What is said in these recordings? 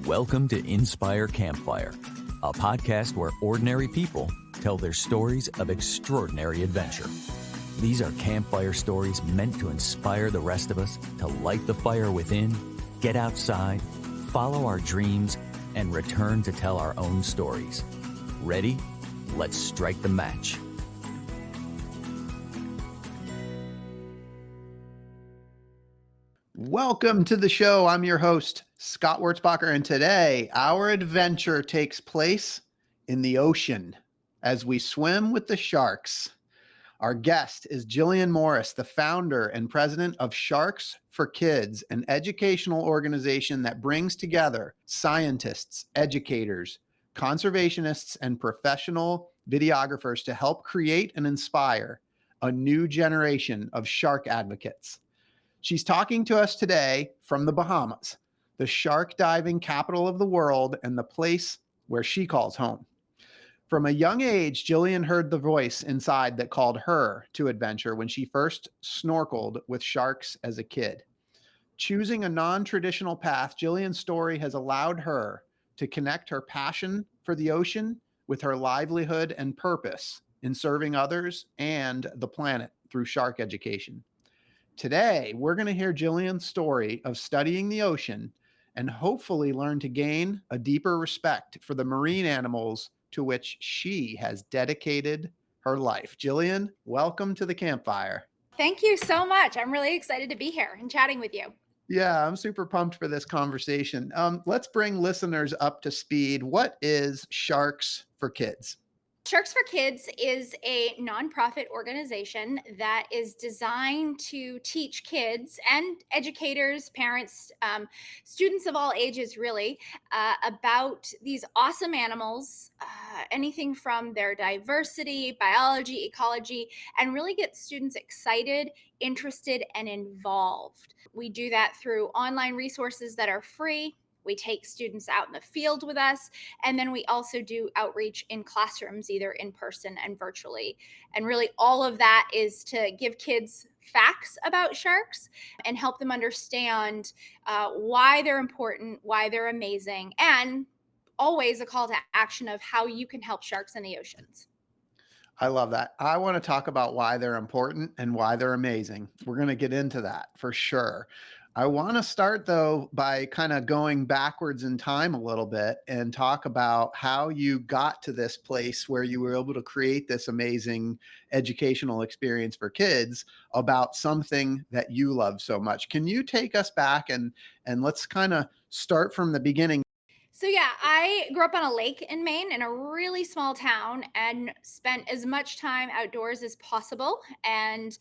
Welcome to Inspire Campfire, a podcast where ordinary people tell their stories of extraordinary adventure. These are campfire stories meant to inspire the rest of us to light the fire within, get outside, follow our dreams, and return to tell our own stories. Ready? Let's strike the match. Welcome to the show. I'm your host, Scott Wurzbacher, and today our adventure takes place in the ocean as we swim with the sharks. Our guest is Jillian Morris, the founder and president of Sharks for Kids, an educational organization that brings together scientists, educators, conservationists, and professional videographers to help create and inspire a new generation of shark advocates. She's talking to us today from the Bahamas, the shark diving capital of the world and the place where she calls home. From a young age, Jillian heard the voice inside that called her to adventure when she first snorkeled with sharks as a kid. Choosing a non-traditional path, Jillian's story has allowed her to connect her passion for the ocean with her livelihood and purpose in serving others and the planet through shark education. Today, we're going to hear Jillian's story of studying the ocean and hopefully learn to gain a deeper respect for the marine animals to which she has dedicated her life. Jillian, welcome to the campfire. Thank you so much. I'm really excited to be here and chatting with you. Yeah, I'm super pumped for this conversation. Let's bring listeners up to speed. What is Sharks for Kids? Sharks for Kids is a nonprofit organization that is designed to teach kids and educators, parents, students of all ages, really, about these awesome animals, anything from their diversity, biology, ecology, and really get students excited, interested, and involved. We do that through online resources that are free. We take students out in the field with us, and then we also do outreach in classrooms, either in person and virtually. And really, all of that is to give kids facts about sharks and help them understand why they're important, why they're amazing, and always a call to action of how you can help sharks in the oceans. I love that. I want to talk about why they're important and why they're amazing. We're going to get into that for sure. I want to start, though, by kind of going backwards in time a little bit and talk about how you got to this place where you were able to create this amazing educational experience for kids about something that you love so much. Can you take us back and let's kind of start from the beginning? So yeah, I grew up on a lake in Maine in a really small town and spent as much time outdoors as possible. And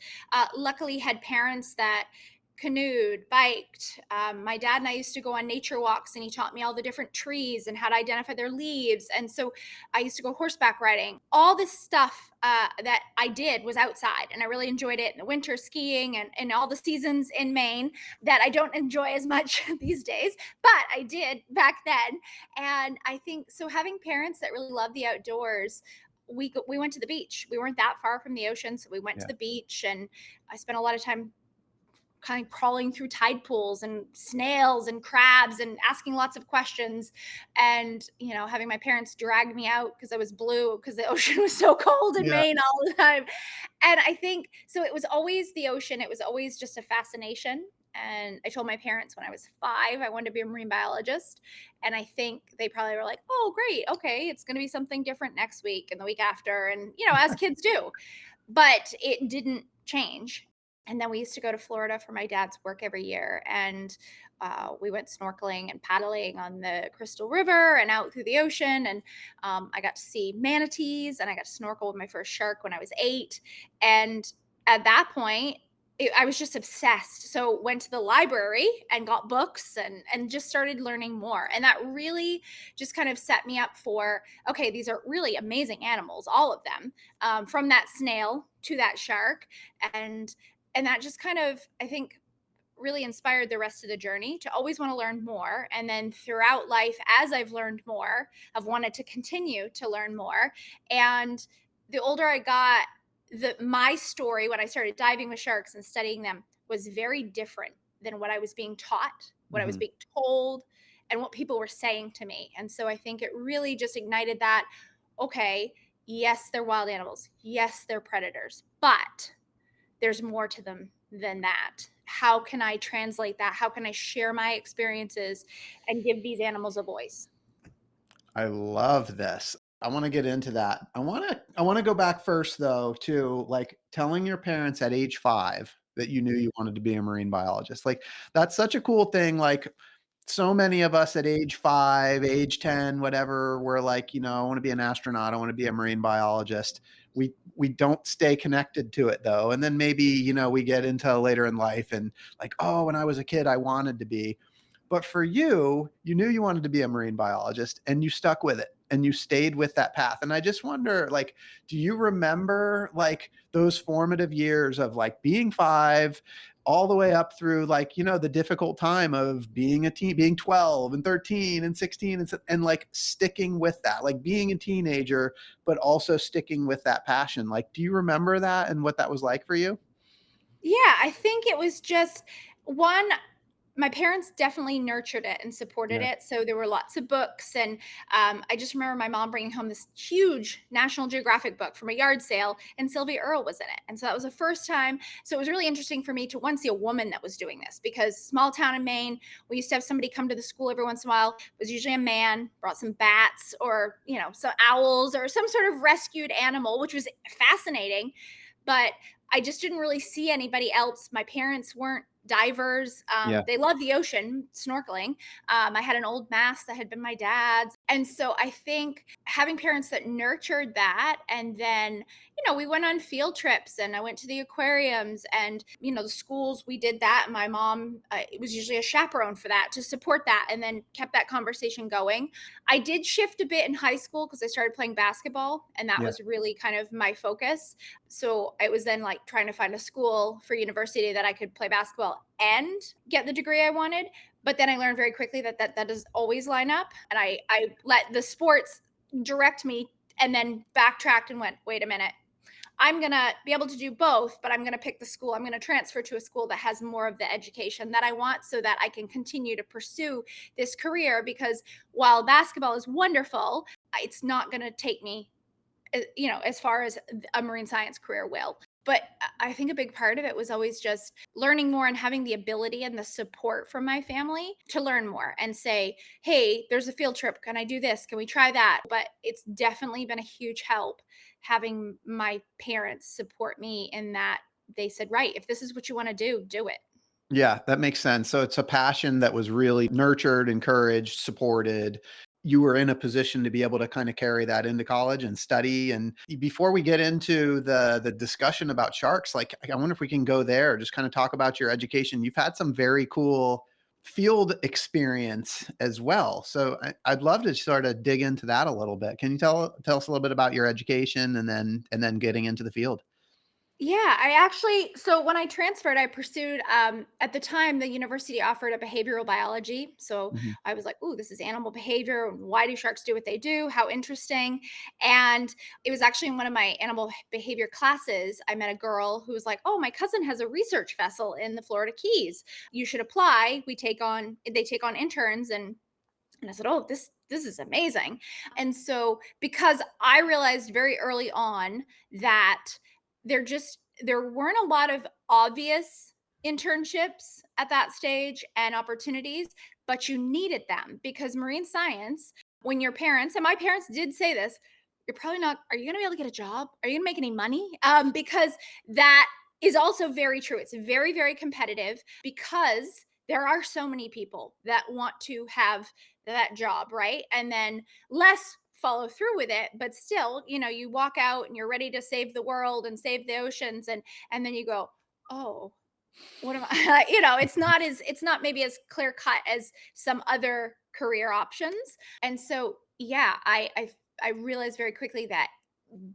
luckily had parents that canoed, biked. My dad and I used to go on nature walks, and he taught me all the different trees and how to identify their leaves. And so I used to go horseback riding. All this stuff that I did was outside, and I really enjoyed it in the winter, skiing and all the seasons in Maine that I don't enjoy as much these days, but I did back then. And I think so having parents that really love the outdoors, we went to the beach. We weren't that far from the ocean, so we went to the beach, and I spent a lot of time kind of crawling through tide pools and snails and crabs and asking lots of questions, and having my parents drag me out because I was blue because the ocean was so cold in Maine all the time. And I think so it was always the ocean. It was always just a fascination. And I told my parents when I was 5 I wanted to be a marine biologist, and I think they probably were like, oh great, okay, it's going to be something different next week and the week after, and as kids do. But it didn't change. And then we used to go to Florida for my dad's work every year. And we went snorkeling and paddling on the Crystal River and out through the ocean. And I got to see manatees, and I got to snorkel with my first shark when I was 8. And at that point, I was just obsessed. So went to the library and got books and just started learning more. And that really just kind of set me up for, okay, these are really amazing animals, all of them, from that snail to that shark. And that just kind of, I think, really inspired the rest of the journey to always want to learn more. And then throughout life, as I've learned more, I've wanted to continue to learn more. And the older I got, my story when I started diving with sharks and studying them was very different than what I was being taught, what I was being told, and what people were saying to me. And so I think it really just ignited that, okay, yes, they're wild animals. Yes, they're predators, but there's more to them than that. How can I translate that? How can I share my experiences and give these animals a voice? I love this. I want to get into that. I want to go back first though to like telling your parents at age 5 that you knew you wanted to be a marine biologist. Like that's such a cool thing. Like so many of us at age 5, age 10, whatever, we're like, I want to be an astronaut, I want to be a marine biologist. We don't stay connected to it though. And then maybe, we get into later in life and like, oh, when I was a kid, I wanted to be. But for you, you knew you wanted to be a marine biologist and you stuck with it and you stayed with that path. And I just wonder, like, do you remember like those formative years of like being 5 all the way up through like, the difficult time of being a teen, being 12 and 13 and 16 and like sticking with that, like being a teenager, but also sticking with that passion. Like, do you remember that and what that was like for you? Yeah, I think it was just one, my parents definitely nurtured it and supported Yeah. it. So there were lots of books. And I just remember my mom bringing home this huge National Geographic book from a yard sale, and Sylvia Earle was in it. And so that was the first time. So it was really interesting for me to once see a woman that was doing this, because small town in Maine, we used to have somebody come to the school every once in a while. It was usually a man, brought some bats or, some owls or some sort of rescued animal, which was fascinating. But I just didn't really see anybody else. My parents weren't divers. Yeah. They loved the ocean, snorkeling. I had an old mask that had been my dad's. And so I think having parents that nurtured that, and then, we went on field trips and I went to the aquariums and, the schools, we did that. And my mom, it was usually a chaperone for that to support that, and then kept that conversation going. I did shift a bit in high school because I started playing basketball, and that Yeah. was really kind of my focus. So it was then like trying to find a school for university that I could play basketball and get the degree I wanted. But then I learned very quickly that does always line up. And I let the sports direct me, and then backtracked and went, wait a minute. I'm going to be able to do both, but I'm going to pick the school. I'm going to transfer to a school that has more of the education that I want so that I can continue to pursue this career. Because while basketball is wonderful, it's not going to take me, as far as a marine science career will. But I think a big part of it was always just learning more and having the ability and the support from my family to learn more and say, hey, there's a field trip. Can I do this? Can we try that? But it's definitely been a huge help having my parents support me in that. They said, right, if this is what you want to do it. Yeah, that makes sense. So it's a passion that was really nurtured, encouraged, supported. You were in a position to be able to kind of carry that into college and study. And before we get into the discussion about sharks, like I wonder if we can go there, just kind of talk about your education. You've had some very cool field experience as well. So I'd love to sort of dig into that a little bit. Can you tell us a little bit about your education and then getting into the field? Yeah, I actually, so when I transferred, I pursued, at the time, the university offered a behavioral biology. So Mhm. I was like, ooh, this is animal behavior. Why do sharks do what they do? How interesting. And it was actually in one of my animal behavior classes. I met a girl who was like, oh, my cousin has a research vessel in the Florida Keys. You should apply. They take on interns. And I said, oh, this is amazing. And so because I realized very early on that there weren't a lot of obvious internships at that stage and opportunities, but you needed them because marine science, when your parents, and my parents did say this, you're probably not, are you going to be able to get a job? Are you going to make any money? Because that is also very true. It's very, very competitive because there are so many people that want to have that job, right? And then less follow through with it, but still, you walk out and you're ready to save the world and save the oceans, and then you go, "Oh, what am I?" It's not maybe as clear cut as some other career options. And so, yeah, I realized very quickly that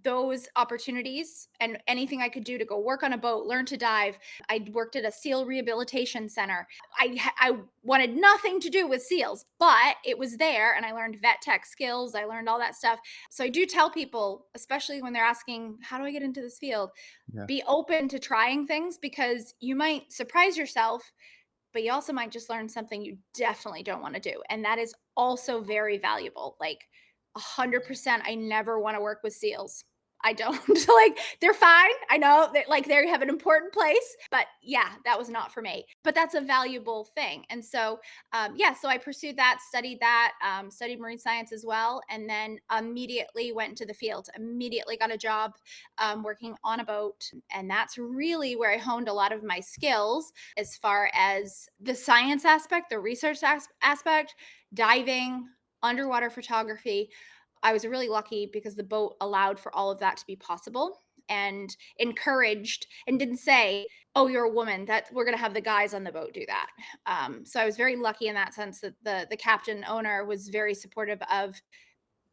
those opportunities and anything I could do to go work on a boat, learn to dive. I worked at a seal rehabilitation center. I wanted nothing to do with seals, but it was there, and I learned vet tech skills. I learned all that stuff. So I do tell people, especially when they're asking, how do I get into this field? Yeah. Be open to trying things because you might surprise yourself but you also might just learn something you definitely don't want to do. And that is also very valuable. Like 100%, I never want to work with SEALs. I don't. Like, they're fine. I know that, like, they have an important place, but yeah, that was not for me. But that's a valuable thing. And so, yeah, so I pursued that, studied marine science as well, and then immediately went into the field. Immediately got a job working on a boat, and that's really where I honed a lot of my skills as far as the science aspect, the research aspect, diving, underwater photography. I was really lucky because the boat allowed for all of that to be possible and encouraged and didn't say, "Oh, you're a woman, that we're going to have the guys on the boat do that." So I was very lucky in that sense that the captain owner was very supportive of,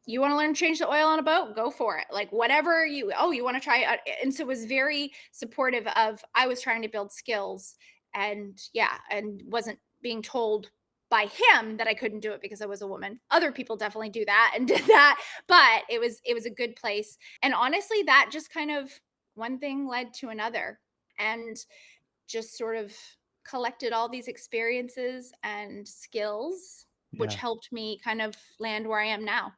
you want to learn to change the oil on a boat, go for it. Like, whatever you want to try and so it was very supportive of, I was trying to build skills, and yeah, and wasn't being told by him that I couldn't do it because I was a woman. Other people definitely do that and did that, but it was a good place. And honestly, that just kind of, one thing led to another, and just sort of collected all these experiences and skills, which Yeah. helped me kind of land where I am now.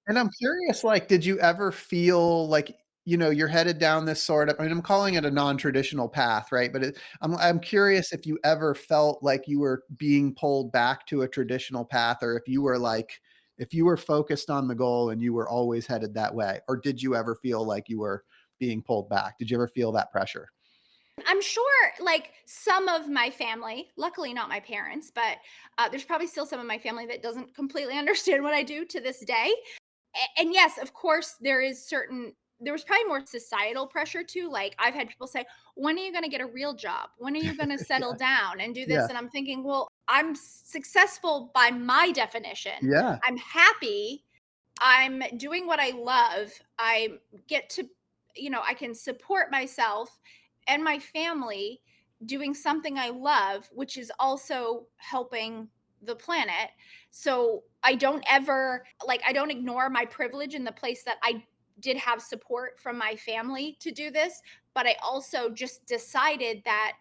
And I'm curious, like, did you ever feel like, you're headed down this sort of, I mean, I'm calling it a non-traditional path, right? But I'm curious if you ever felt like you were being pulled back to a traditional path, or if you were focused on the goal and you were always headed that way, or did you ever feel like you were being pulled back? Did you ever feel that pressure? I'm sure, like, some of my family, luckily not my parents, but there's probably still some of my family that doesn't completely understand what I do to this day. And yes, of course, there was probably more societal pressure too. Like, I've had people say, "When are you going to get a real job? When are you going to settle Yeah. down and do Yeah. this?" And I'm thinking, well, I'm successful by my definition. Yeah. I'm happy. I'm doing what I love. I get to, I can support myself and my family doing something I love, which is also helping the planet. So I don't ignore my privilege in the place that I did have support from my family to do this, but I also just decided that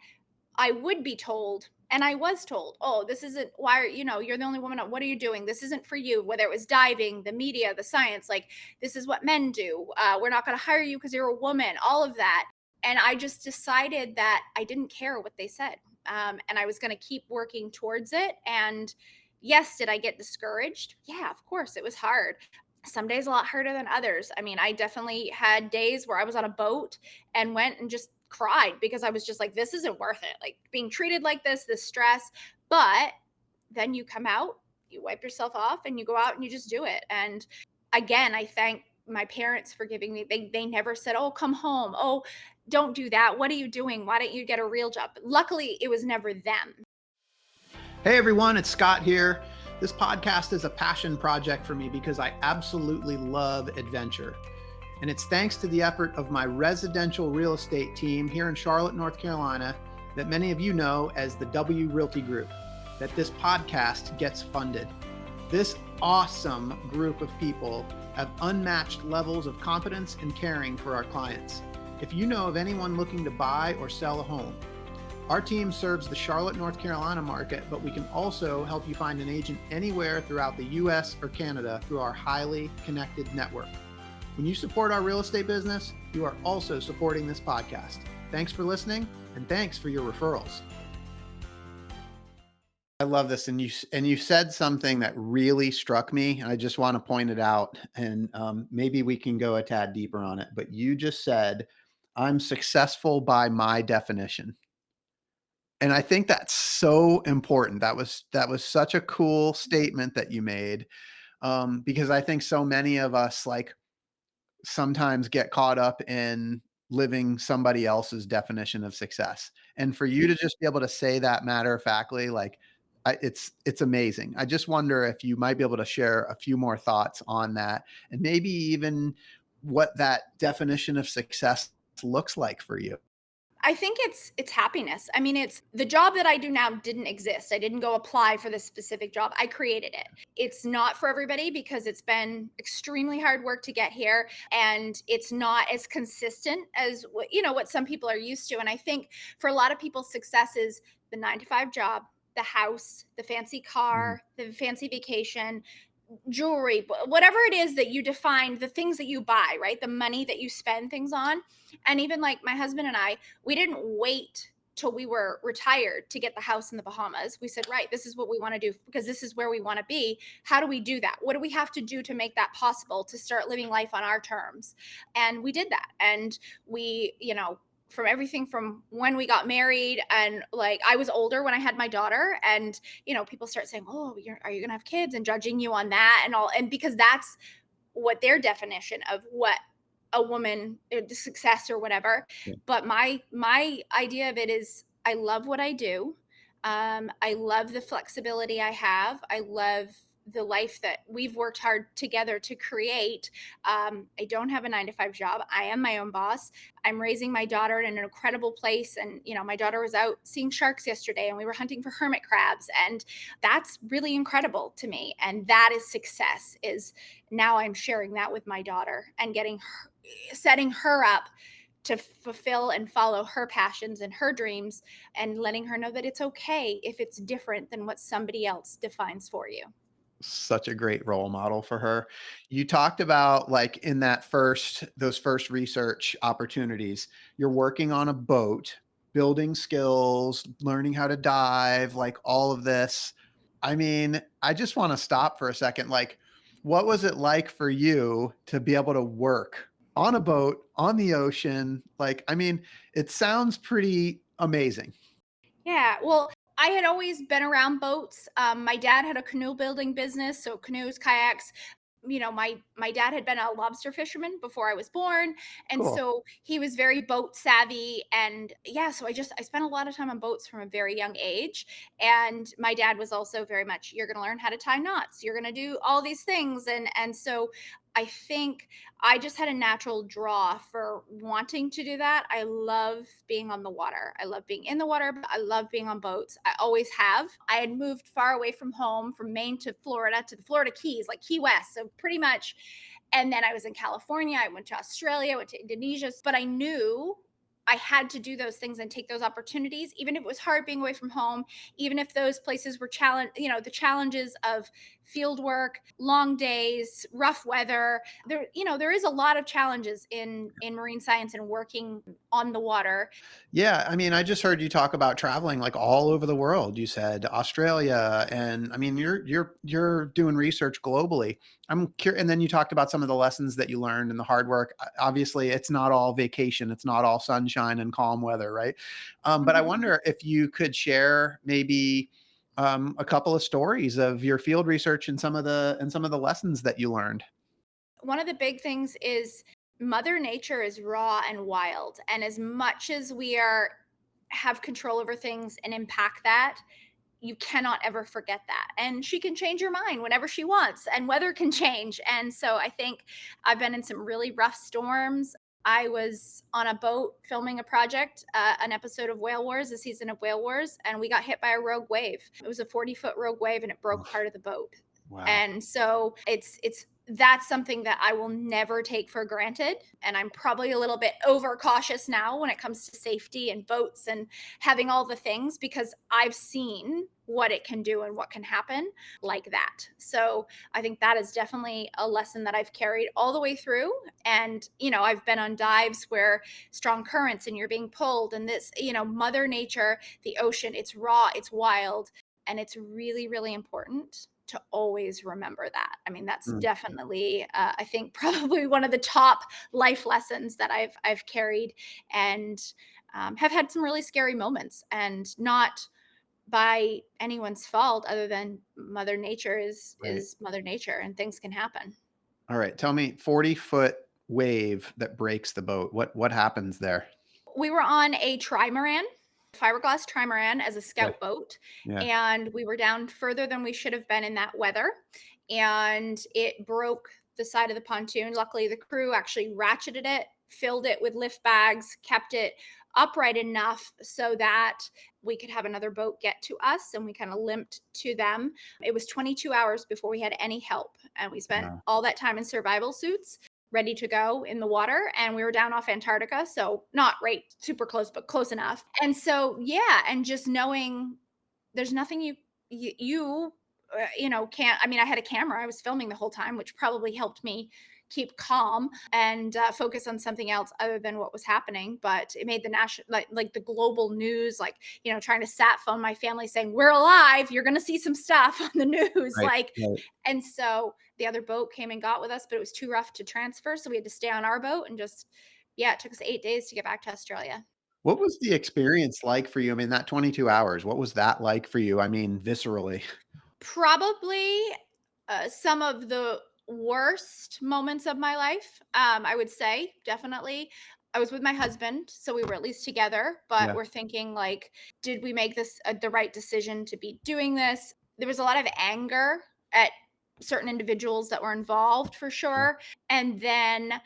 I would be told, and I was told, "Oh, this isn't why are, you're the only woman. What are you doing? This isn't for you." Whether it was diving, the media, the science, like, this is what men do. We're not going to hire you because you're a woman. All of that, and I just decided that I didn't care what they said, and I was going to keep working towards it. And yes, did I get discouraged? Yeah, of course, it was hard. Some days a lot harder than others. I mean, I definitely had days where I was on a boat and went and just cried because I was just like, this isn't worth it. Like, being treated like this stress. But then you come out, you wipe yourself off, and you go out and you just do it. And again, I thank my parents for giving me, they never said, "Oh, come home. Oh, don't do that. What are you doing? Why don't you get a real job?" Luckily, it was never them. Hey everyone, it's Scott here. This podcast is a passion project for me because I absolutely love adventure. And it's thanks to the effort of my residential real estate team here in Charlotte, North Carolina, that many of you know as the W Realty Group, that this podcast gets funded. This awesome group of people have unmatched levels of competence and caring for our clients. If you know of anyone looking to buy or sell a home, our team serves the Charlotte, North Carolina market, but we can also help you find an agent anywhere throughout the US or Canada through our highly connected network. When you support our real estate business, you are also supporting this podcast. Thanks for listening, and thanks for your referrals. I love this, and you said something that really struck me, and I just want to point it out, and maybe we can go a tad deeper on it. But you just said, "I'm successful by my definition." And I think that's so important. That was such a cool statement that you made, because I think so many of us, like, sometimes get caught up in living somebody else's definition of success. And for you to just be able to say that matter of factly, like, it's amazing. I just wonder if you might be able to share a few more thoughts on that, and maybe even what that definition of success looks like for you. I think it's happiness. I mean, it's the job that I do now didn't exist. I didn't go apply for this specific job. I created it. It's not for everybody because it's been extremely hard work to get here, and it's not as consistent as what some people are used to. And I think for a lot of people, success is the 9 to 5 job. the house, the fancy Mhm. car, the fancy vacation, jewelry, whatever it is that you define, the things that you buy, right? The money that you spend things on. And even like my husband and I, we didn't wait till we were retired to get the house in the Bahamas. We said, right, this is what we want to do because this is where we want to be. How do we do that? What do we have to do to make that possible, to start living life on our terms? And we did that. And we, from everything from when we got married, and like I was older when I had my daughter, and people start saying, "Oh, are you gonna have kids?" and judging you on that and all, and because that's what their definition of what a woman success or whatever. Yeah. But my idea of it is I love what I do. I love the flexibility I have. I love the life that we've worked hard together to create. I don't have a 9 to 5 job. I am my own boss. I'm raising my daughter in an incredible place. And, my daughter was out seeing sharks yesterday and we were hunting for hermit crabs. And that's really incredible to me. And that is success, is now I'm sharing that with my daughter and setting her up to fulfill and follow her passions and her dreams, and letting her know that it's okay if it's different than what somebody else defines for you. Such a great role model for her. You talked about like in those first research opportunities, you're working on a boat, building skills, learning how to dive, like all of this. I mean, I just want to stop for a second. Like, what was it like for you to be able to work on a boat on the ocean? Like, I mean, it sounds pretty amazing. Yeah, well, I had always been around boats. My dad had a canoe building business, so canoes, kayaks. My dad had been a lobster fisherman before I was born, and Cool. so he was very boat savvy. And yeah, so I spent a lot of time on boats from a very young age. And my dad was also very much, you're going to learn how to tie knots, you're going to do all these things, and so I think I just had a natural draw for wanting to do that. I love being on the water. I love being in the water, but I love being on boats. I always have. I had moved far away from home, from Maine to Florida, to the Florida Keys, like Key West. So pretty much. And then I was in California. I went to Australia, I went to Indonesia. But I knew I had to do those things and take those opportunities, even if it was hard being away from home, even if those places were the challenges of field work, long days, rough weather. There is a lot of challenges in marine science and working on the water. Yeah, I mean, I just heard you talk about traveling like all over the world. You said Australia, and I mean, you're doing research globally. I'm curious, and then you talked about some of the lessons that you learned and the hard work. Obviously, it's not all vacation; it's not all sunshine and calm weather, right? But I Mhm. wonder if you could share maybe a couple of stories of your field research and some of the lessons that you learned. One of the big things is Mother Nature is raw and wild, and as much as we are have control over things and impact that, you cannot ever forget that. And she can change your mind whenever she wants, and weather can change. And so I think I've been in some really rough storms. I was on a boat filming a project, an episode of Whale Wars, a season of Whale Wars, and we got hit by a rogue wave. It was a 40-foot rogue wave and it broke Oof. part of the boat. Wow. And so that's something that I will never take for granted. And I'm probably a little bit overcautious now when it comes to safety and boats and having all the things, because I've seen what it can do and what can happen like that. So I think that is definitely a lesson that I've carried all the way through. And, I've been on dives where strong currents and you're being pulled, and this, Mother Nature, the ocean, it's raw, it's wild, and it's really, really important to always remember that. I mean, that's Mm. definitely, I think, probably one of the top life lessons that I've carried, and have had some really scary moments, and not by anyone's fault, other than Mother Nature Right. is Mother Nature, and things can happen. All right. Tell me, 40-foot wave that breaks the boat. What happens there? We were on a trimaran, fiberglass trimaran, as a Okay. scout boat, Yeah. and we were down further than we should have been in that weather, and it broke the side of the pontoon. Luckily, the crew actually ratcheted it, filled it with lift bags, kept it upright enough so that we could have another boat get to us, and we kind of limped to them. It was 22 hours before we had any help, and we spent Wow. all that time in survival suits, ready to go in the water. And we were down off Antarctica, so not right super close, but close enough. And so, yeah, and just knowing there's nothing can't. I mean, I had a camera. I was filming the whole time, which probably helped me keep calm and focus on something else other than what was happening. But it made the national, like the global news, like, trying to sat phone my family saying, "We're alive. You're going to see some stuff on the news." Right. Like, Right. and so the other boat came and got with us, but it was too rough to transfer. So we had to stay on our boat and just, yeah, it took us 8 days to get back to Australia. What was the experience like for you? I mean, that 22 hours, what was that like for you? I mean, viscerally. Probably, some of the worst moments of my life, I would say, definitely. I was with my husband, so we were at least together, but Yeah. we're thinking, like, did we make this the right decision to be doing this? There was a lot of anger at certain individuals that were involved for Yeah. sure, and then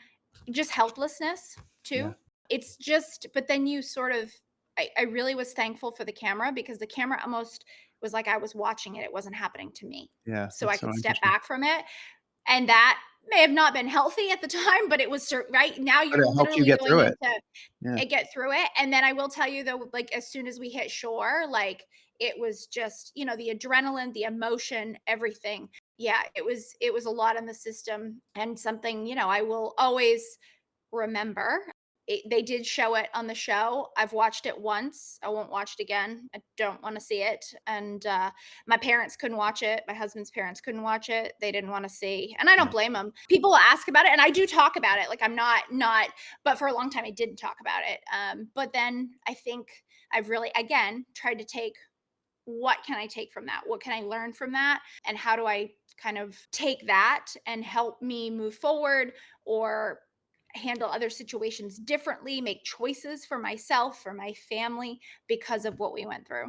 just helplessness Yeah. too. It's just, but then you sort of, I really was thankful for the camera because the camera almost was like I was watching it. It wasn't happening to me. Yeah. So I That's so could step interesting. back from it. And that may have not been healthy at the time, but it was right now But you're it helped you literally get going through it. into Yeah. get through it. And then I will tell you though, like as soon as we hit shore, like it was just, the adrenaline, the emotion, everything. Yeah, it was a lot in the system and something, I will always remember. They did show it on the show. I've watched it once. I won't watch it again. I don't want to see it. And my parents couldn't watch it. My husband's parents couldn't watch it. They didn't want to see. And I Yeah. don't blame them. People ask about it and I do talk about it. Like I'm not but for a long time I didn't talk about it. But then I think I've really again tried to take, what can I take from that? What can I learn from that? And how do I kind of take that and help me move forward or handle other situations differently, make choices for myself, for my family because of what we went through?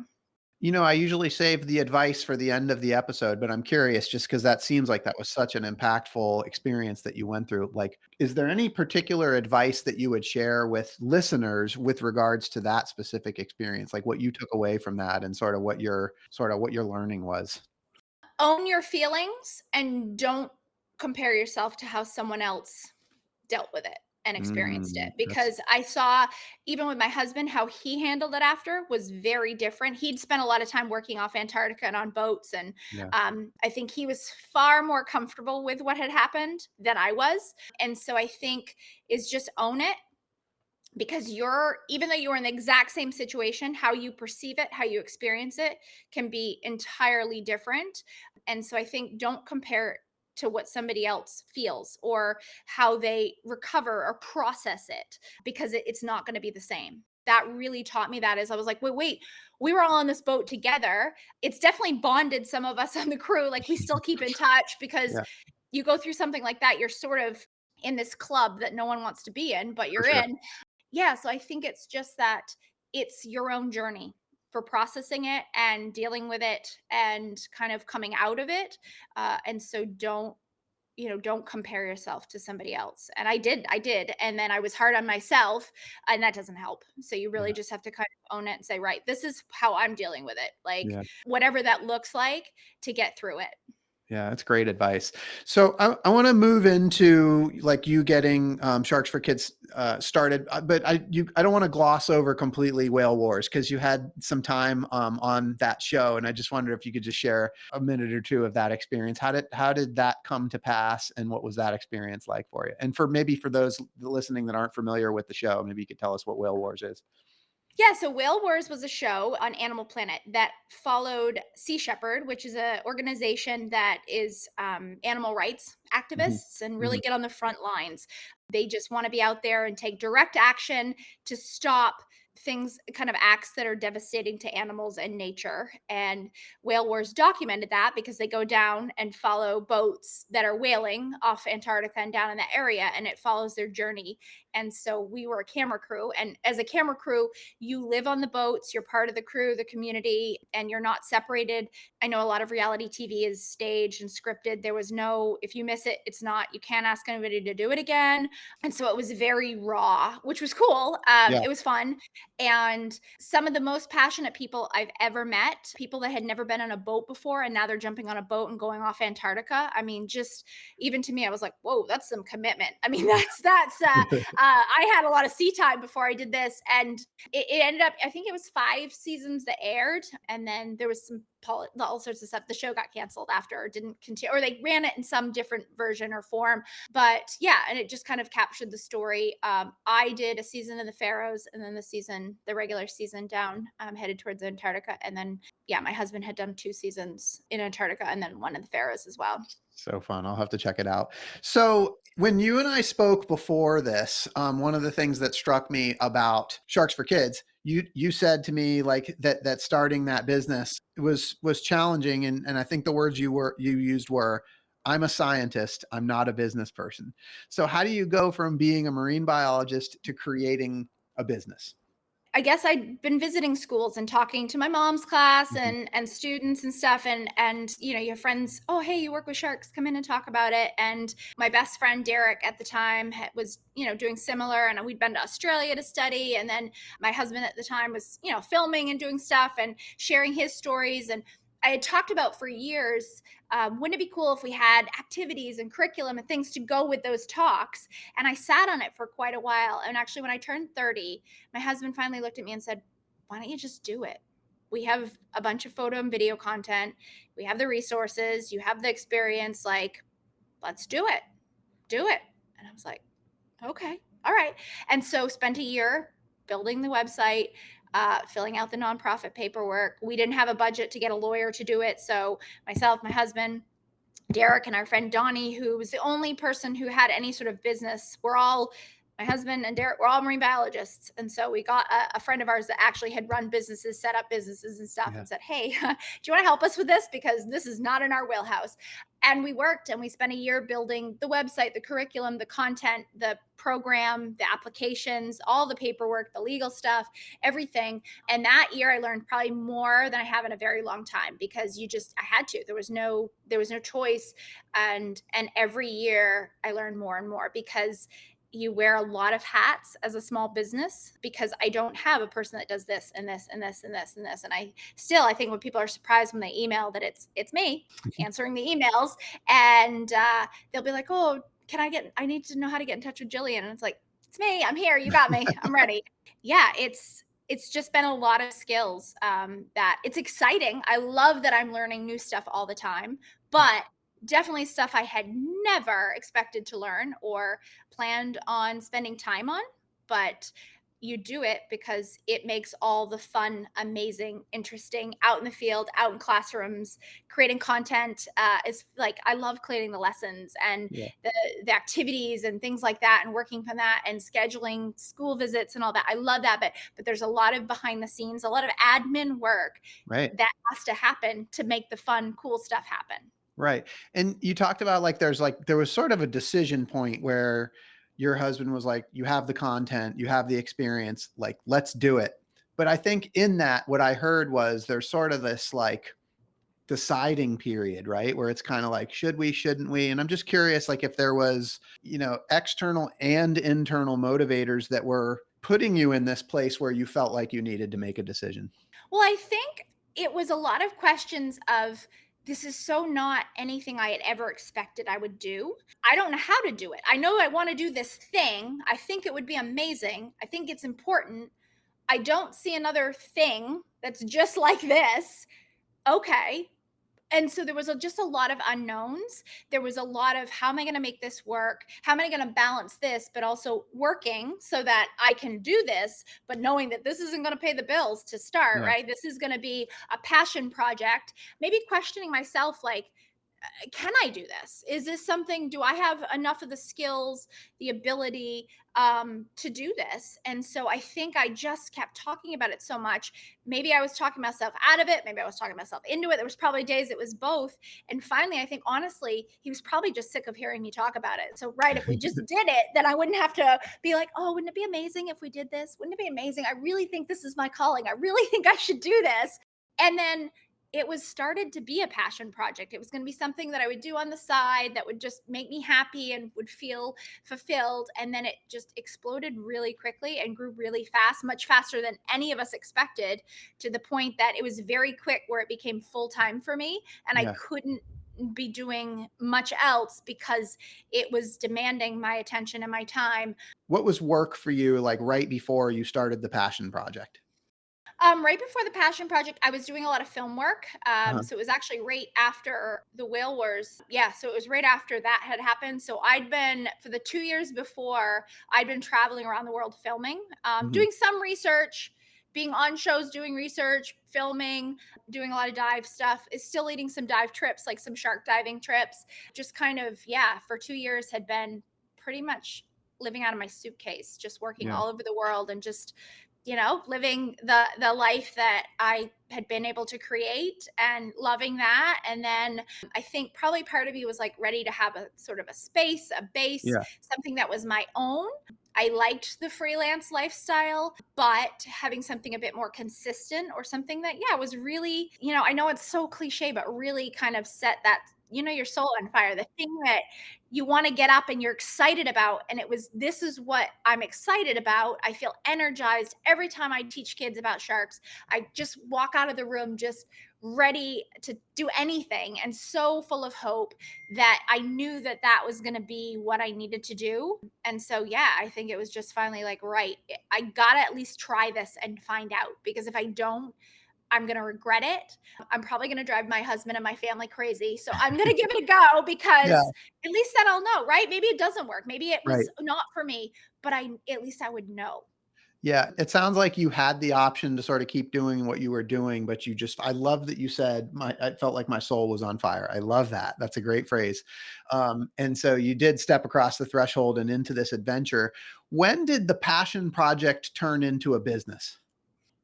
I usually save the advice for the end of the episode, but I'm curious just because that seems like that was such an impactful experience that you went through. Like, is there any particular advice that you would share with listeners with regards to that specific experience? Like what you took away from that and sort of what your learning was? Own your feelings and don't compare yourself to how someone else dealt with it and experienced it That's because I saw even with my husband how he handled it after was very different. He'd spent a lot of time working off Antarctica and on boats and yeah. I think he was far more comfortable with what had happened than I was. And so I think is just own it because even though you're in the exact same situation, how you perceive it, how you experience it can be entirely different. And so I think don't compare to what somebody else feels or how they recover or process it because it's not going to be the same. That really taught me that as I was like, wait, we were all on this boat together. It's definitely bonded some of us on the crew. Like we still keep in touch because Yeah, you go through something like that, you're sort of in this club that no one wants to be in, but for you're sure. in. Yeah, so I think it's just that it's your own journey for processing it and dealing with it and kind of coming out of it. And so don't compare yourself to somebody else. And I did. And then I was hard on myself, and that doesn't help. So you really Yeah. just have to kind of own it and say, right, this is how I'm dealing with it. Like Yeah. whatever that looks like to get through it. Yeah, that's great advice. So I want to move into like you getting Sharks for Kids started, but I don't want to gloss over completely Whale Wars because you had some time on that show, and I just wondered if you could just share a minute or two of that experience. How did that come to pass, and what was that experience like for you? And for those listening that aren't familiar with the show, maybe you could tell us what Whale Wars is. Yeah, so Whale Wars was a show on Animal Planet that followed Sea Shepherd, which is an organization that is animal rights Hmm. activists and really Hmm. get on the front lines. They just want to be out there and take direct action to stop things, kind of acts that are devastating to animals and nature. And Whale Wars documented that because they go down and follow boats that are whaling off Antarctica and down in that area, and it follows their journey. And so we were a camera crew. And as a camera crew, you live on the boats, you're part of the crew, the community, and you're not separated. I know a lot of reality TV is staged and scripted. There was no, if you miss it, it's not, you can't ask anybody to do it again. And so it was very raw, which was cool. Yeah. It was fun. And some of the most passionate people I've ever met, people that had never been on a boat before, and now they're jumping on a boat and going off Antarctica. I mean, just even to me, I was like, whoa, that's some commitment. I mean, I had a lot of sea time before I did this. And it ended up, I think it was 5 seasons that aired. And then there was all sorts of stuff. The show got canceled after, or didn't continue, or they ran it in some different version or form. But yeah, and it just kind of captured the story. I did a season in the Faroes, and then the regular season down, headed towards Antarctica. And then, yeah, my husband had done 2 seasons in Antarctica and then one in the Faroes as well. So fun. I'll have to check it out. So when you and I spoke before this, one of the things that struck me about Sharks for Kids, you said to me like that starting that business was challenging, and I think the words you used were, I'm a scientist, I'm not a business person. So how do you go from being a marine biologist to creating a business? I guess I'd been visiting schools and talking to my mom's class Mhm. and students and stuff, and you have friends, oh hey, you work with sharks, come in and talk about it. And my best friend Derek at the time was doing similar, and we'd been to Australia to study. And then my husband at the time was filming and doing stuff and sharing his stories. And I had talked about for years, wouldn't it be cool if we had activities and curriculum and things to go with those talks? And I sat on it for quite a while. And actually, when I turned 30, my husband finally looked at me and said, why don't you just do it? We have a bunch of photo and video content. We have the resources. You have the experience. Like, let's do it. Do it. And I was like, okay, all right. And so spent a year building the website, filling out the nonprofit paperwork. We didn't have a budget to get a lawyer to do it. So myself, my husband, Derek, and our friend Donnie, who was the only person who had any sort of business. My husband and Derek, we're all marine biologists. And so we got a friend of ours that actually had run businesses, set up businesses and stuff, Yeah. and said, hey, do you want to help us with this? Because this is not in our wheelhouse. And we worked, and we spent a year building the website, the curriculum, the content, the program, the applications, all the paperwork, the legal stuff, everything. And that year I learned probably more than I have in a very long time, because I had to. There was no choice. And every year I learned more and more, because you wear a lot of hats as a small business, because I don't have a person that does this and this and this and this and this. And I think when people are surprised when they email that it's me answering the emails, and they'll be like, oh, I need to know how to get in touch with Jillian. And it's like, it's me. I'm here. You got me. I'm ready. Yeah. It's just been a lot of skills, that it's exciting. I love that I'm learning new stuff all the time, but definitely stuff I had never expected to learn or planned on spending time on. But you do it because it makes all the fun, amazing, interesting, out in the field, out in classrooms, creating content. Is like, I love creating the lessons and Yeah. the activities and things like that, and working from that and scheduling school visits and all that. I love that. But there's a lot of behind the scenes, a lot of admin work Right. that has to happen to make the fun, cool stuff happen. Right. And you talked about there was sort of a decision point where your husband was like, you have the content, you have the experience, like, let's do it. But I think in that, what I heard was there's sort of this like deciding period, right? Where it's kind of like, should we, shouldn't we? And I'm just curious, like, if there was, external and internal motivators that were putting you in this place where you felt like you needed to make a decision. Well, I think it was a lot of questions of, this is so not anything I had ever expected I would do. I don't know how to do it. I know I want to do this thing. I think it would be amazing. I think it's important. I don't see another thing that's just like this. Okay. And so there was just a lot of unknowns. There was a lot of, how am I going to make this work? How am I going to balance this, but also working so that I can do this, but knowing that this isn't going to pay the bills to start, Yeah. right? This is going to be a passion project. Maybe questioning myself, like, can I do this? Is this something, do I have enough of the skills, the ability, to do this? And so I think I just kept talking about it so much. Maybe I was talking myself out of it. Maybe I was talking myself into it. There was probably days it was both. And finally, I think honestly, he was probably just sick of hearing me talk about it. So, right, if we just did it, then I wouldn't have to be like, oh, wouldn't it be amazing if we did this? Wouldn't it be amazing? I really think this is my calling. I really think I should do this. And then it was started to be a passion project. It was going to be something that I would do on the side that would just make me happy and would feel fulfilled. And then it just exploded really quickly and grew really fast, much faster than any of us expected, to the point that it was very quick where it became full time for me. And I Yeah. couldn't be doing much else because it was demanding my attention and my time. What was work for you like right before you started the passion project? Right before the passion project, I was doing a lot of film work. Uh-huh. So it was actually right after the whale wars. Yeah, so it was right after that had happened. So I'd been, for the 2 years before, I'd been traveling around the world filming, Mhm. doing some research, being on shows, doing research, filming, doing a lot of dive stuff. Is still leading some dive trips, like some shark diving trips. Just kind of, yeah, for 2 years had been pretty much living out of my suitcase, just working Yeah. all over the world and just living the life that I had been able to create and loving that. And then I think probably part of me was like ready to have a sort of a space, a base, Yeah. something that was my own. I liked the freelance lifestyle, but having something a bit more consistent, or something that, yeah, was really, I know it's so cliche, but really kind of set that, your soul on fire, the thing that you want to get up and you're excited about. And it was, this is what I'm excited about. I feel energized every time I teach kids about sharks. I just walk out of the room just ready to do anything and so full of hope that I knew that that was going to be what I needed to do. And so, yeah, I think it was just finally like, right, I got to at least try this and find out, because if I don't, I'm going to regret it. I'm probably going to drive my husband and my family crazy. So I'm going to give it a go, Yeah. because at least then I'll know, right? Maybe it doesn't work. Maybe it Right. was not for me, but at least I would know. Yeah, it sounds like you had the option to sort of keep doing what you were doing, but you just I love that you said I felt like my soul was on fire. I love that. That's a great phrase. And so you did step across the threshold and into this adventure. When did the passion project turn into a business?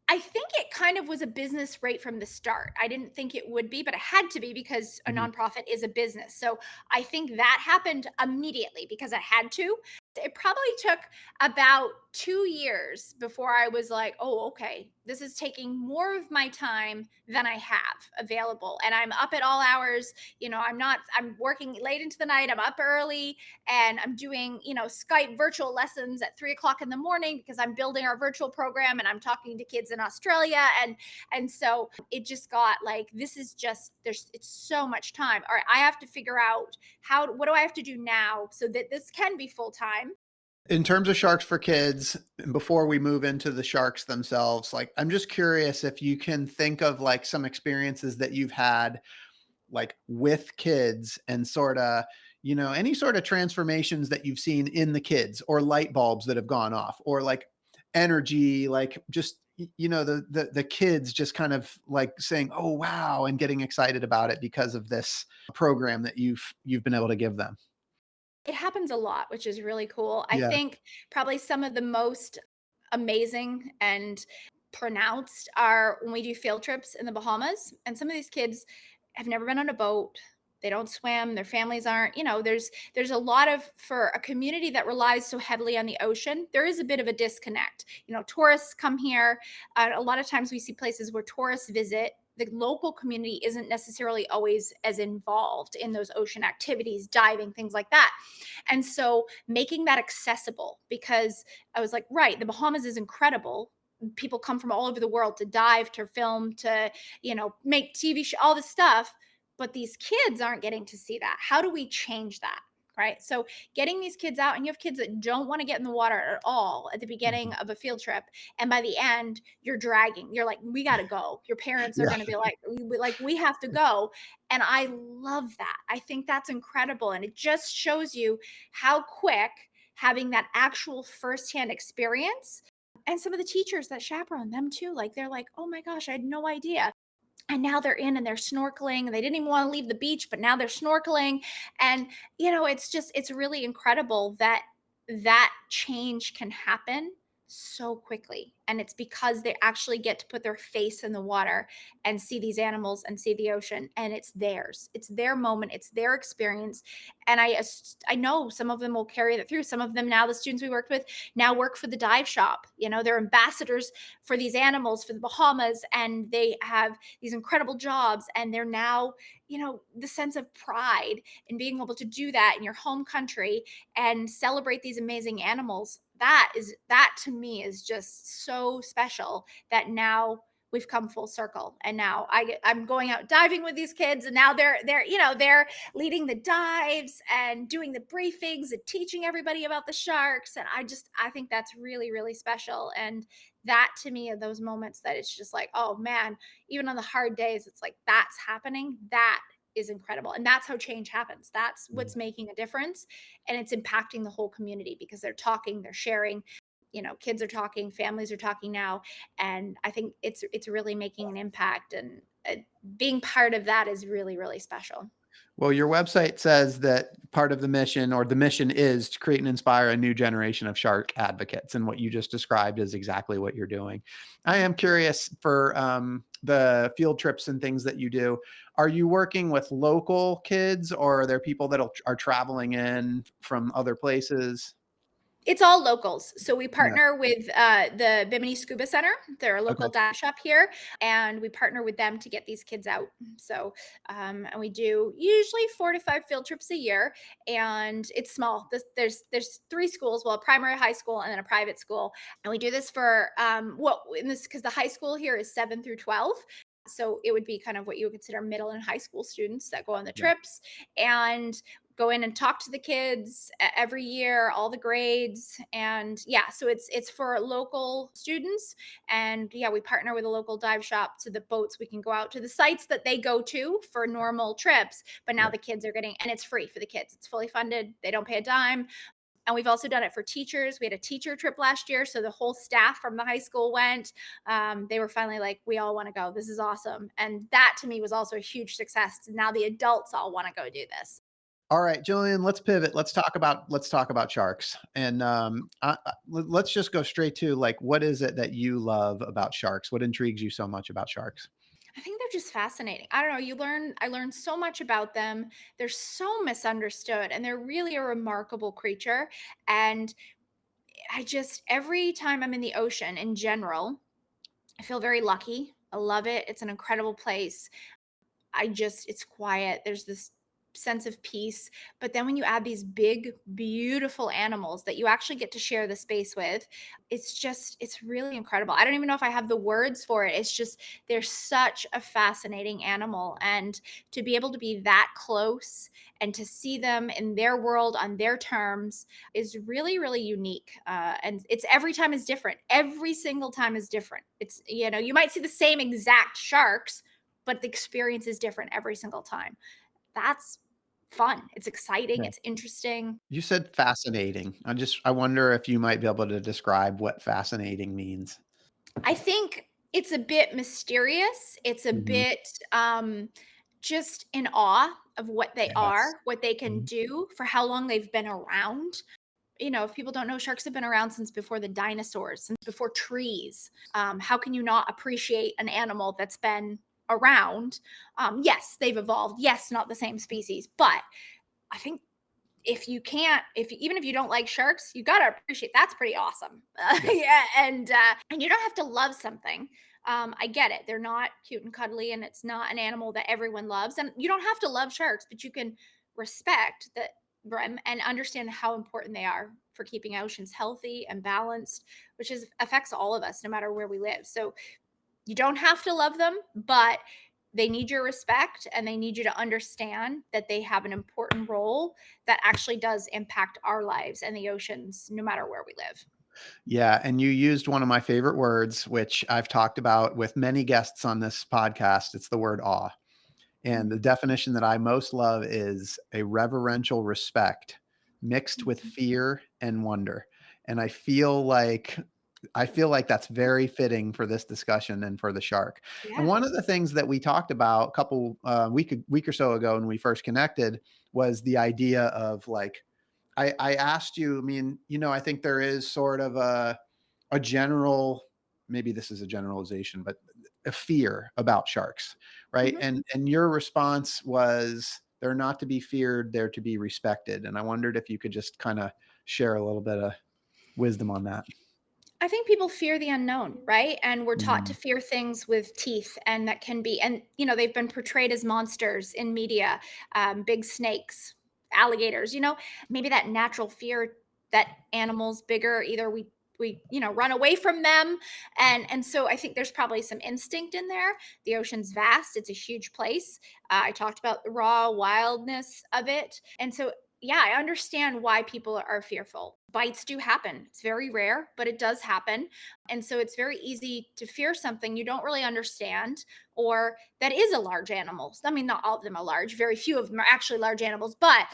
I think it kind of was a business right from the start. I didn't think it would be, but it had to be, because a Mhm. nonprofit is a business. So I think that happened immediately because I had to. It probably took about 2 years before I was like, oh, okay, this is taking more of my time than I have available. And I'm up at all hours. I'm working late into the night. I'm up early and I'm doing, Skype virtual lessons at 3 o'clock in the morning because I'm building our virtual program and I'm talking to kids in Australia. And so it just got like, this is just, it's so much time. All right, I have to figure out what do I have to do now so that this can be full time. In terms of Sharks for Kids, and before we move into the sharks themselves, like I'm just curious if you can think of like some experiences that you've had like with kids and sort of any sort of transformations that you've seen in the kids, or light bulbs that have gone off, or like energy, like just the kids just kind of like saying oh wow and getting excited about it because of this program that you've been able to give them. It happens a lot, which is really cool. I Yeah. think probably some of the most amazing and pronounced are when we do field trips in the Bahamas. And some of these kids have never been on a boat. They don't swim, their families aren't, there's a lot of, for a community that relies so heavily on the ocean, there is a bit of a disconnect. Tourists come here. A lot of times we see places where tourists visit. The local community isn't necessarily always as involved in those ocean activities, diving, things like that. And so making that accessible, because I was like, right, the Bahamas is incredible. People come from all over the world to dive, to film, to, make TV show, all this stuff. But these kids aren't getting to see that. How do we change that? Right. So getting these kids out, and you have kids that don't want to get in the water at all at the beginning Mhm. of a field trip. And by the end, you're dragging. You're like, we got to go. Your parents are Yeah. going to be like, we have to go. And I love that. I think that's incredible. And it just shows you how quick having that actual firsthand experience, and some of the teachers that chaperone them too, like they're like, oh my gosh, I had no idea. And now they're in and they're snorkeling. They didn't even want to leave the beach, but now they're snorkeling. And, it's really incredible that that change can happen so quickly. And it's because they actually get to put their face in the water and see these animals and see the ocean, and it's theirs. It's their moment, it's their experience. And I know some of them will carry that through. Some of them now, the students we worked with now work for the dive shop. They're ambassadors for these animals for the Bahamas, and they have these incredible jobs. And they're now, the sense of pride in being able to do that in your home country and celebrate these amazing animals. That to me is just so special that now we've come full circle, and now I'm going out diving with these kids, and now they're leading the dives and doing the briefings and teaching everybody about the sharks. And I think that's really, really special. And that to me are those moments that it's just like, oh man, even on the hard days, it's like that's happening. That is incredible. And that's how change happens. That's what's making a difference. And it's impacting the whole community because they're talking, they're sharing, kids are talking, families are talking now. And I think it's really making an impact. And being part of that is really, really special. Well, your website says that part of the mission, or the mission, is to create and inspire a new generation of shark advocates. And what you just described is exactly what you're doing. I am curious, for the field trips and things that you do, are you working with local kids, or are there people that are traveling in from other places? It's all locals. So we Yeah. partner with the Bimini Scuba Center. They're a local Okay. dive shop here, and we partner with them to get these kids out. So, and we do usually 4 to 5 field trips a year, and it's small. There's 3 schools, well, a primary, high school, and then a private school, and we do this for in this because the high school here is 7 through 12. So it would be kind of what you would consider middle and high school students that go on the Yeah. trips, and go in and talk to the kids every year, all the grades. And yeah, so it's for local students. And yeah, we partner with a local dive shop, so the boats, we can go out to the sites that they go to for normal trips, but now Yeah. the kids are getting, and it's free for the kids, it's fully funded, they don't pay a dime. And we've also done it for teachers. We had a teacher trip last year, so the whole staff from the high school went. They were finally like, we all want to go, this is awesome. And that to me was also a huge success. Now the adults all want to go do this. All right, Jillian, let's pivot. Let's talk about sharks. And let's just go straight to, like, what is it that you love about sharks? What intrigues you so much about sharks? I think they're just fascinating. I don't know. I learned so much about them. They're so misunderstood, and they're really a remarkable creature. And every time I'm in the ocean in general, I feel very lucky. I love it. It's an incredible place. It's quiet. There's this sense of peace. But then when you add these big, beautiful animals that you actually get to share the space with, it's really incredible. I don't even know if I have the words for it. It's just, they're such a fascinating animal. And to be able to be that close and to see them in their world on their terms is really, really unique. And it's every time is different. Every single time is different. You might see the same exact sharks, but the experience is different every single time. That's fun. It's exciting. Yeah. It's interesting. You said fascinating. I wonder if you might be able to describe what fascinating means. I think it's a bit mysterious. It's a Mhm. bit just in awe of what they Yes. are, what they can Mhm. do, for how long they've been around. If people don't know, sharks have been around since before the dinosaurs, since before trees. How can you not appreciate an animal that's been around? Yes, they've evolved. Yes, not the same species, but I think if you can't, if even if you don't like sharks, you gotta appreciate that's pretty awesome. Yeah. Yeah, and you don't have to love something. I get it; they're not cute and cuddly, and it's not an animal that everyone loves. And you don't have to love sharks, but you can respect that them and understand how important they are for keeping oceans healthy and balanced, which affects all of us, no matter where we live. So you don't have to love them, but they need your respect, and they need you to understand that they have an important role that actually does impact our lives and the oceans, no matter where we live. Yeah, and you used one of my favorite words, which I've talked about with many guests on this podcast. It's the word awe. And the Mm, definition that I most love is a reverential respect mixed with mhm. fear and wonder. And I feel like that's very fitting for this discussion and for the shark. And Yeah. one of the things that we talked about a couple week or so ago when we first connected was the idea of, like, I asked you, I mean, I think there is sort of a general, maybe this is a generalization, but a fear about sharks, right? Mhm. And your response was They're not to be feared, they're to be respected. And I wondered if you could just kind of share a little bit of wisdom on that. I think people fear the unknown, right? And we're taught to Mm, fear things with teeth, and that can be, and they've been portrayed as monsters in media, big snakes, alligators. Maybe that natural fear that animals bigger, either we run away from them, and so I think there's probably some instinct in there. The ocean's vast; it's a huge place. I talked about the raw wildness of it, and so yeah, I understand why people are fearful. Bites do happen. It's very rare, but it does happen. And so it's very easy to fear something you don't really understand or that is a large animal. I mean, not all of them are large. Very few of them are actually large animals, but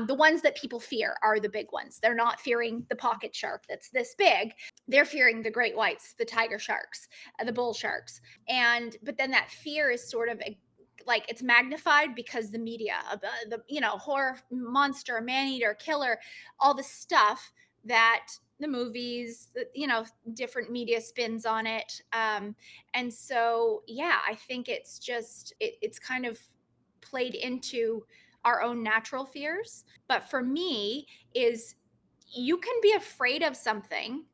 the ones that people fear are the big ones. They're not fearing the pocket shark that's this big. They're fearing the great whites, the tiger sharks, the bull sharks. But then that fear is sort of like it's magnified because the media, the horror monster, man eater, killer, all the stuff that the movies, different media spins on it. And so, yeah, I think it's kind of played into our own natural fears. But for me, is you can be afraid of something,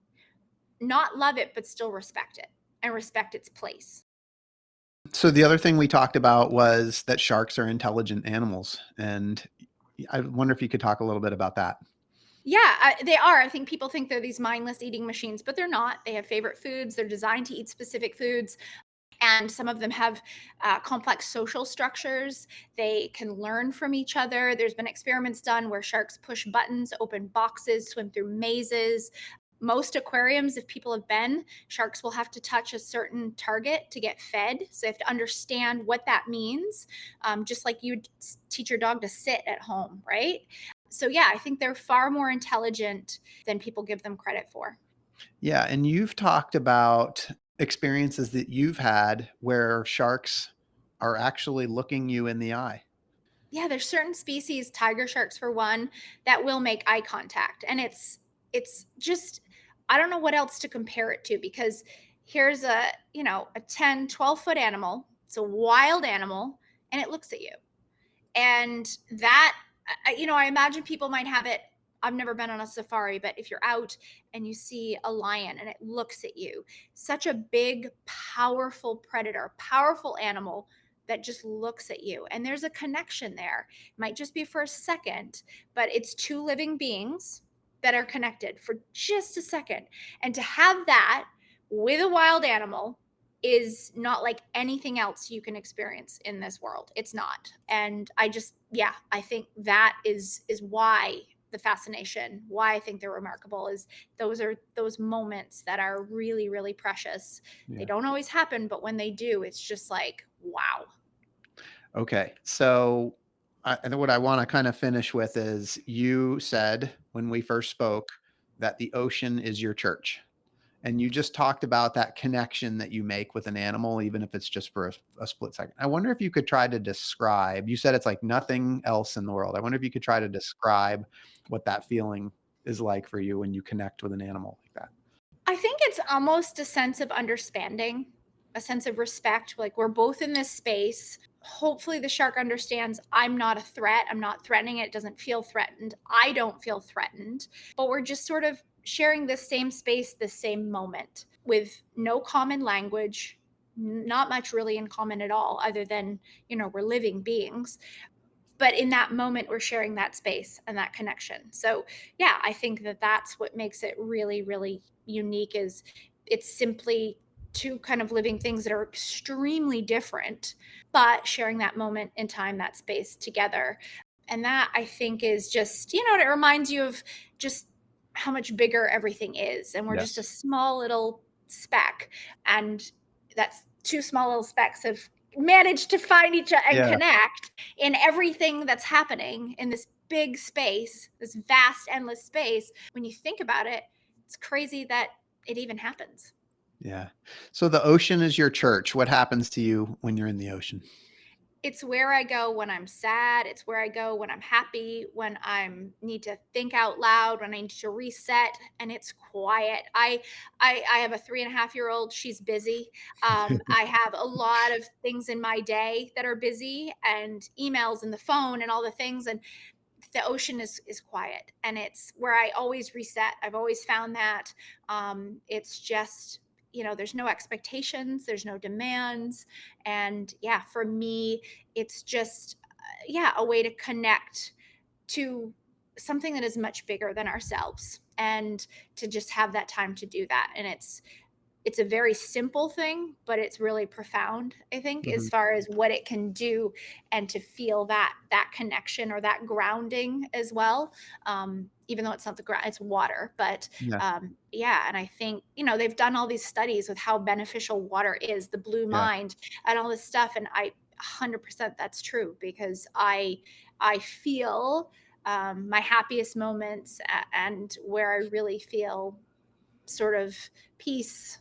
not love it, but still respect it and respect its place. So the other thing we talked about was that sharks are intelligent animals, and I wonder if you could talk a little bit about that. Yeah, they are. I think people think they're these mindless eating machines, but they're not. They have favorite foods. They're designed to eat specific foods. And some of them have complex social structures. They can learn from each other. There's been experiments done where sharks push buttons, open boxes, swim through mazes. Most aquariums, if people have been, sharks will have to touch a certain target to get fed. So they have to understand what that means, just like you'd teach your dog to sit at home, right? So, yeah, I think they're far more intelligent than people give them credit for. Yeah, and you've talked about experiences that you've had where sharks are actually looking you in the eye. Yeah, there's certain species, tiger sharks for one, that will make eye contact. And it's just I don't know what else to compare it to because here's a 10, 12-foot animal. It's a wild animal and it looks at you. And that I imagine people might have it. I've never been on a safari, but if you're out and you see a lion and it looks at you, such a big, powerful predator, powerful animal that just looks at you, and there's a connection there. It might just be for a second, but it's two living beings that are connected for just a second. And to have that with a wild animal is not like anything else you can experience in this world. It's not. And yeah, I think that is why the fascination, why I think they're remarkable, is those are those moments that are really, really precious. They Yeah. don't always happen, but when they do, it's just like, wow. Okay. So and what I want to kind of finish with is you said when we first spoke that the ocean is your church. And you just talked about that connection that you make with an animal, even if it's just for a split second. I wonder if you could try to describe, you said it's like nothing else in the world. I wonder if you could try to describe what that feeling is like for you when you connect with an animal like that. I think it's almost a sense of understanding, a sense of respect. Like we're both in this space. Hopefully, the shark understands I'm not a threat. I'm not threatening it. It doesn't feel threatened. I don't feel threatened. But we're just sort of sharing the same space, the same moment with no common language, not much really in common at all, other than, we're living beings. But in that moment we're sharing that space and that connection. So yeah, I think that that's what makes it really, really unique, is it's simply two kind of living things that are extremely different, but sharing that moment in time, that space together. And that I think is just, it reminds you of just how much bigger everything is, and we're just a Yes. small little speck, and that's two small little specks have managed to find each other and Yeah. connect in everything that's happening in this big space, this vast, endless space. When you think about it, it's crazy that it even happens. Yeah. So the ocean is your church. What happens to you when you're in the ocean? It's where I go when I'm sad. It's where I go when I'm happy, when I'm need to think out loud, when I need to reset, and it's quiet. I have a 3.5-year-old. She's busy. I have a lot of things in my day that are busy, and emails and the phone and all the things. And the ocean is quiet, and it's where I always reset. I've always found that it's just, there's no expectations, there's no demands. And yeah, for me, it's just yeah, a way to connect to something that is much bigger than ourselves, and to just have that time to do that. And it's a very simple thing, but it's really profound, I think, as Mhm. far as what it can do, and to feel that connection or that grounding as well. Even though it's not the ground, it's water. But Yeah. yeah, and I think, they've done all these studies with how beneficial water is, the blue Yeah. mind, and all this stuff. And I 100% that's true, because I feel my happiest moments, and where I really feel sort of peace,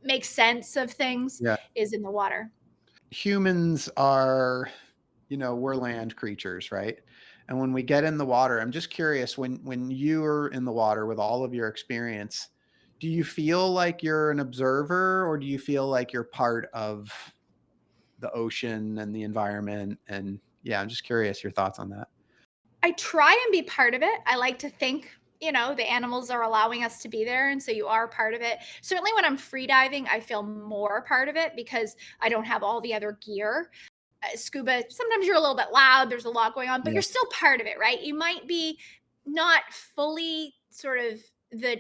make sense of things, Yeah. is in the water. Humans are, we're land creatures, right? And when we get in the water, I'm just curious, when you're in the water with all of your experience, do you feel like you're an observer, or do you feel like you're part of the ocean and the environment? And yeah, I'm just curious your thoughts on that. I try and be part of it. I like to think, the animals are allowing us to be there. And so you are part of it. Certainly when I'm free diving, I feel more part of it, because I don't have all the other gear. Scuba, sometimes you're a little bit loud, there's a lot going on, but Yeah. you're still part of it, right? You might be not fully sort of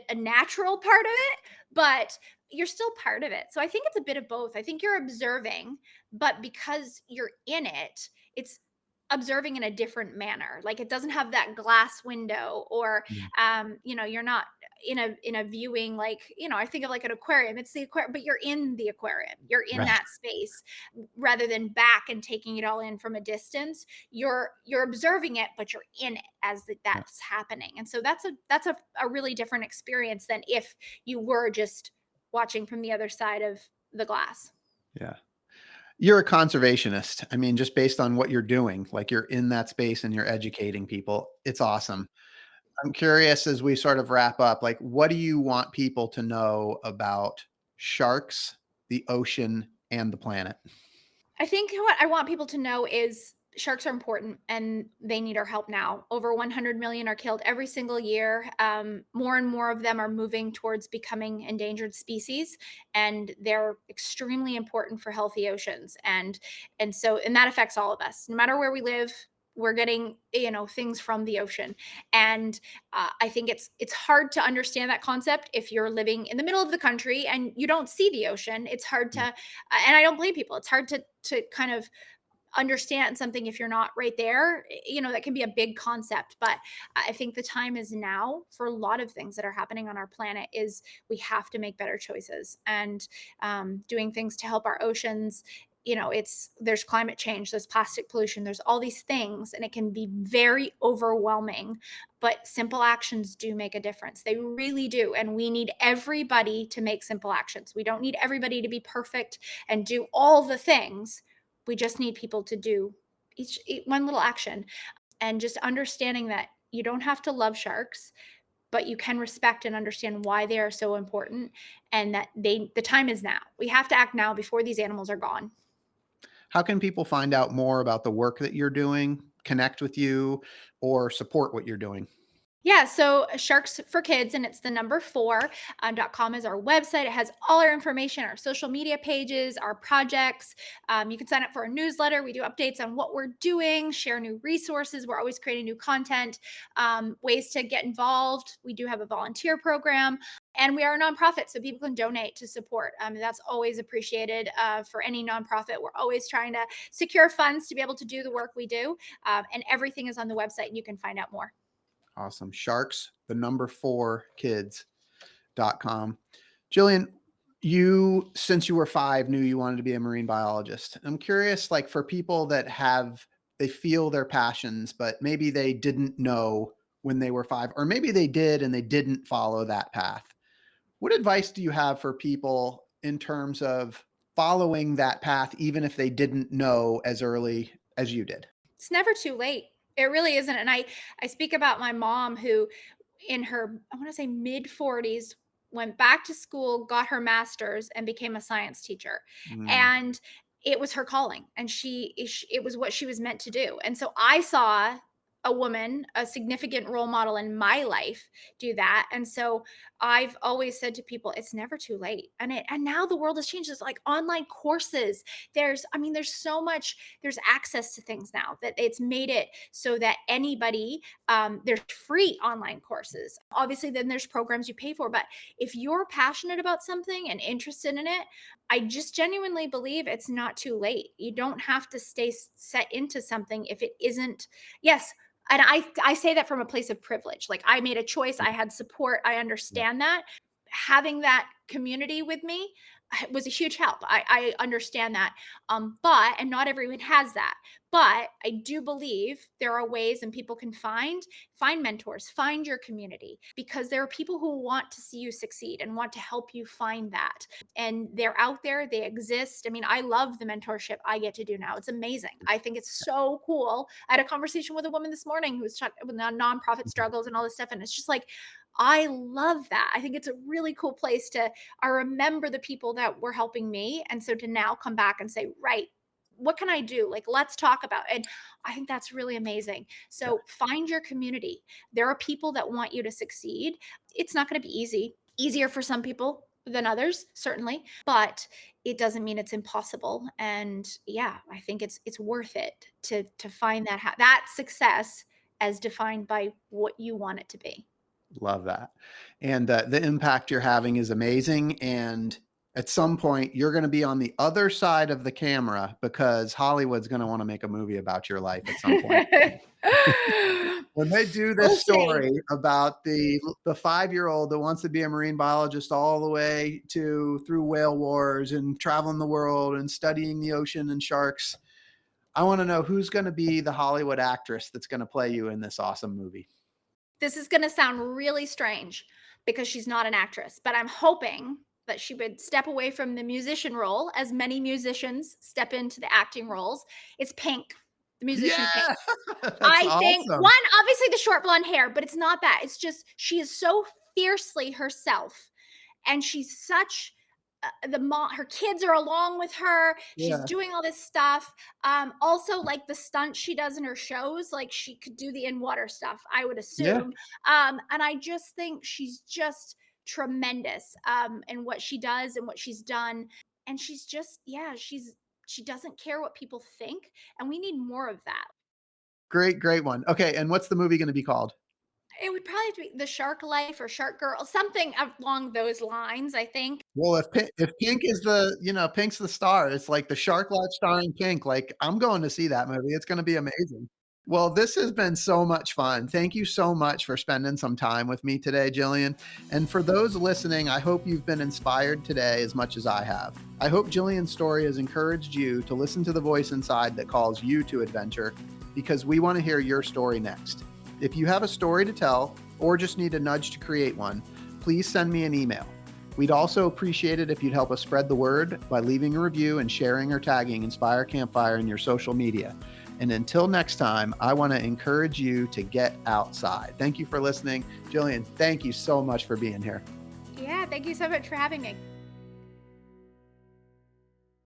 a natural part of it, but you're still part of it. So I think it's a bit of both. I think you're observing, but because you're in it, it's observing in a different manner. Like, it doesn't have that glass window, or Mm. you're not in a viewing, like, I think of like an aquarium. It's the aquarium, but you're in the aquarium. You're in Right. that space, rather than back and taking it all in from a distance. You're observing it, but you're in it as Yeah. that's happening. And so that's a really different experience than if you were just watching from the other side of the glass. Yeah. You're a conservationist. I mean, just based on what you're doing, like you're in that space and you're educating people. It's awesome. I'm curious, as we sort of wrap up, like, what do you want people to know about sharks, the ocean, and the planet? I think what I want people to know is sharks are important, and they need our help now. Over 100 million are killed every single year. More and more of them are moving towards becoming endangered species, and they're extremely important for healthy oceans. And that affects all of us, no matter where we live. We're getting, things from the ocean. And I think it's hard to understand that concept if you're living in the middle of the country and you don't see the ocean. It's hard to, Yeah. and I don't blame people. It's hard to kind of understand something if you're not right there. That can be a big concept. But I think the time is now for a lot of things that are happening on our planet. Is we have to make better choices, and doing things to help our oceans. There's climate change, there's plastic pollution, there's all these things, and it can be very overwhelming. But simple actions do make a difference. They really do. And we need everybody to make simple actions. We don't need everybody to be perfect and do all the things. We just need people to do one little action. And just understanding that you don't have to love sharks, but you can respect and understand why they are so important, and that the time is now. We have to act now before these animals are gone. How can people find out more about the work that you're doing, connect with you, or support what you're doing? Yeah, so Sharks for Kids, and it's the number four .com is our website. It has all our information, our social media pages, our projects. You can sign up for a newsletter. We do updates on what we're doing, share new resources. We're always creating new content, ways to get involved. We do have a volunteer program, and we are a nonprofit, so people can donate to support. That's always appreciated for any nonprofit. We're always trying to secure funds to be able to do the work we do, and everything is on the website, and you can find out more. Awesome. Sharks, the number four kids.com. Jillian, you, since you were 5, knew you wanted to be a marine biologist. I'm curious, like, for people that they feel their passions, but maybe they didn't know when they were 5, or maybe they did and they didn't follow that path. What advice do you have for people in terms of following that path, even if they didn't know as early as you did? It's never too late. It really isn't. And I speak about my mom who in her, I want to say mid 40s, went back to school, got her master's, and became a science teacher. Mm, And it was her calling, and it was what she was meant to do. And so I saw a woman, a significant role model in my life, do that. And so I've always said to people, it's never too late. And now the world has changed. There's like online courses. There's so much, there's access to things now that it's made it so that anybody, there's free online courses. Obviously, then there's programs you pay for. But if you're passionate about something and interested in it, I just genuinely believe it's not too late. You don't have to stay set into something if it isn't. Yes. And I say that from a place of privilege. Like I made a choice, I had support, I yeah, understand that. Having that community with me was a huge help. I understand that. But and not everyone has that. But I do believe there are ways and people can find mentors, find your community, because there are people who want to see you succeed and want to help you find that. And they're out there, they exist. I mean, I love the mentorship I get to do now. It's amazing. I think it's so cool. I had a conversation with a woman this morning who was talking with nonprofit struggles and all this stuff. And it's just like, I love that. I think it's a really cool place to, I remember the people that were helping me. And so to now come back and say, right, what can I do? Like, let's talk about it. And I think that's really amazing. yeah. So find your community. There are people that want you to succeed. It's not going to be easy, easier for some people than others, certainly, but it doesn't mean it's impossible. And yeah, I think it's worth it to find that success as defined by what you want it to be. Love that. And the impact you're having is amazing. And at some point, you're going to be on the other side of the camera because Hollywood's going to want to make a movie about your life at some point. When they do We'll this see. story about the 5-year-old that wants to be a marine biologist all the way to through whale wars and traveling the world and studying the ocean and sharks, I want to know who's going to be the Hollywood actress that's going to play you in this awesome movie. This is going to sound really strange because she's not an actress, but I'm hoping that she would step away from the musician role as many musicians step into the acting roles. It's Pink, the musician Pink. Yeah, that's I think awesome. one, obviously the short blonde hair, but it's not that. It's just she is so fiercely herself, and she's such the mom. Her kids are along with her. She's Yeah, doing all this stuff. Also, like the stunts she does in her shows, like she could do the in water stuff, I would yeah. assume. And I just think she's just tremendous in what she does and what she's done. And she's just, yeah, she doesn't care what people think, and we need more of that. Great, great one. Okay, and what's the movie going to be called? It would probably be The Shark Life or Shark Girl, something along those lines, I think. Well, if Pink is Pink's the star, it's like the Shark Life starring Pink. Like I'm going to see that movie. It's going to be amazing. Well, this has been so much fun. Thank you so much for spending some time with me today, Jillian. And for those listening, I hope you've been inspired today as much as I have. I hope Jillian's story has encouraged you to listen to the voice inside that calls you to adventure, because we want to hear your story next. If you have a story to tell or just need a nudge to create one, please send me an email. We'd also appreciate it if you'd help us spread the word by leaving a review and sharing or tagging Inspire Campfire in your social media. And until next time, I want to encourage you to get outside. Thank you for listening. Jillian, thank you so much for being here. Yeah, thank you so much for having me.